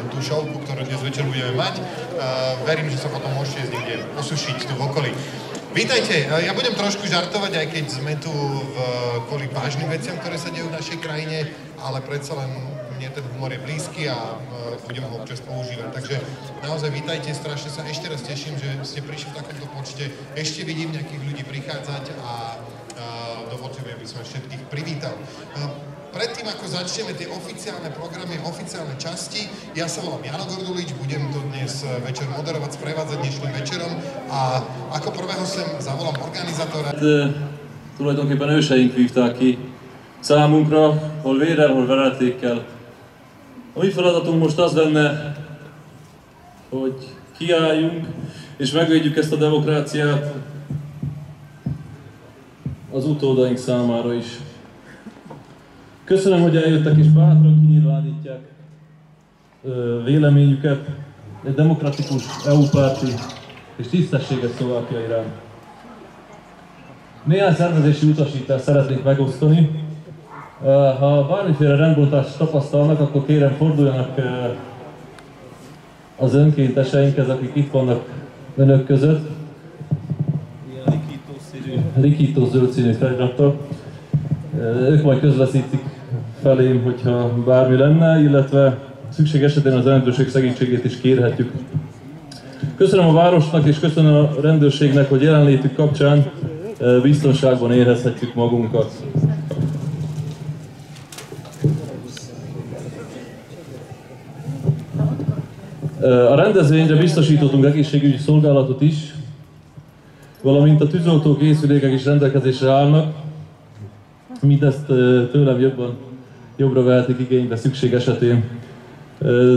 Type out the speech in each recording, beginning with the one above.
tú šovku, ktorú dnes večer budeme mať. Verím, že sa potom môžete niekde osušiť tu v okolí. Vítajte, ja budem trošku žartovať, aj keď sme tu kvôli vážnym veciam, ktoré sa dejú v našej krajine, ale predsa len mne ten humor je blízky a budem ho občas používať. Takže naozaj vítajte, strašne sa ešte raz teším, že ste prišli v takomto počte. Ešte vidím nejakých ľudí prichádzať a dovolte mi, aby som všetkých privítal. Predtým, ako začneme tie oficiálne programy, oficiálne časti, ja sa volám Jano Gordulič, budem to dnes večer moderovať, sprevádzať dnešným večerom a ako prvého sem zavolám organizátora. Tulajdonképpen őseink vívták ki számunkra, hol vérrel, hol veretékkel. A mi feladatunk most az lenne, hogy kiálljunk és megvédjük ezt a demokráciát az utódaink számára is. Köszönöm, hogy eljöttek és bátran kinyilvánítják véleményüket egy demokratikus, EU-párti és tisztességes Szlovákia iránt. Néhány szervezési utasítást szeretnék megosztani. Ha bármiféle rendbontást tapasztalnak, akkor kérem forduljanak az önkénteseinkhez, akik itt vannak önök között. Ilyen likító zöld színű felirattal. Ők majd közvetítik felém, hogyha bármi lenne, illetve szükség esetén az rendőrség segítségét is kérhetjük. Köszönöm a városnak és köszönöm a rendőrségnek, hogy jelenlétük kapcsán biztonságban érezhetjük magunkat. A rendezvényre biztosítottunk egészségügyi szolgálatot is, valamint a tűzoltó készülékek is rendelkezésre állnak. Mindezt tőlem jobbra vehetik igénybe szükség esetén.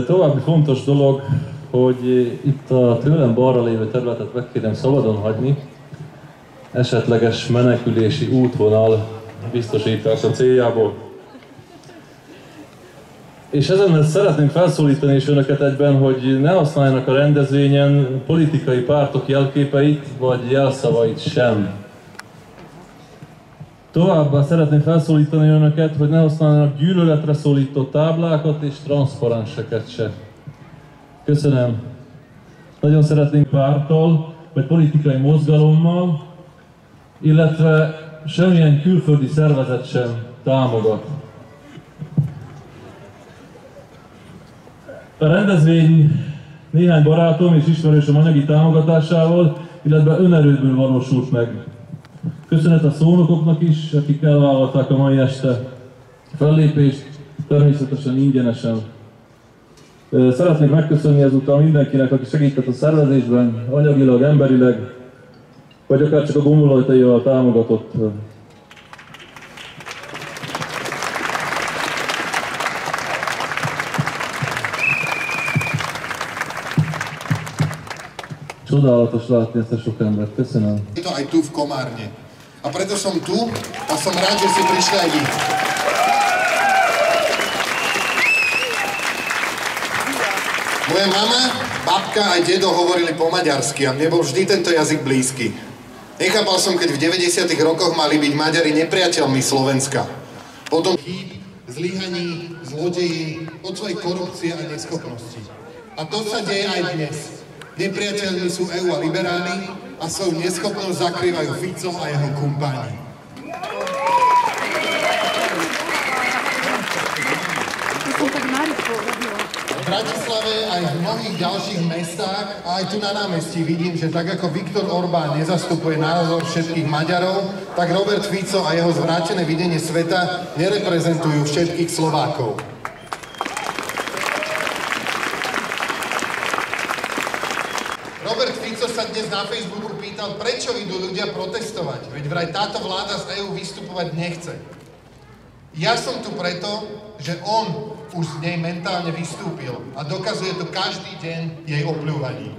További fontos dolog, hogy itt a tőlem balra lévő területet meg kérem szabadon hagyni, esetleges menekülési útvonal biztosítása céljából. És ezen szeretnénk felszólítani is önöket egyben, hogy ne használjanak a rendezvényen politikai pártok jelképeit vagy jelszavait sem. Továbbá szeretném felszólítani önöket, hogy ne használjanak gyűlöletre szólító táblákat és transzparenseket se. Köszönöm. Nagyon szeretnénk párttal vagy politikai mozgalommal, illetve semmilyen külföldi szervezet sem támogat. A rendezvény néhány barátom és ismerősöm anyagi támogatásával, illetve önerőből valósult meg. Köszönet a szónokoknak is, akik elvállalták a mai este fellépést, természetesen ingyenesen. Szeretnék megköszönni ezúttal mindenkinek, aki segített a szervezésben, anyagilag, emberileg, vagy akár csak a gondolataival támogatott. Csodálatos látni ezt a sok embert. Köszönöm. Je to aj tu v Komárne. A preto som tu a som rád, že si prišli aj vy. Moja mama, babka aj dedo hovorili po maďarsky a mne bol vždy tento jazyk blízky. Nechápal som, keď v 90. rokoch mali byť Maďari nepriateľmi Slovenska. Potom chýb, zlyhaní, zlodejí, od svojej korupcie a neschopnosti. A to sa deje aj dnes. Nepriateľmi sú EU a liberáli a svoju neschopnosť zakrývajú Fico a jeho kumpáni. V Bratislave aj v mnohých ďalších mestách a aj tu na námestí vidím, že tak ako Viktor Orbán nezastupuje názor všetkých Maďarov, tak Robert Fico a jeho zvrátené videnie sveta nereprezentujú všetkých Slovákov. Robert Fico sa dnes na Facebooku pýtal, prečo idú ľudia protestovať, veď vraj táto vláda z EU vystupovať nechce. Ja som tu preto, že on už z nej mentálne vystúpil a dokazuje to každý deň jej opľúvaním.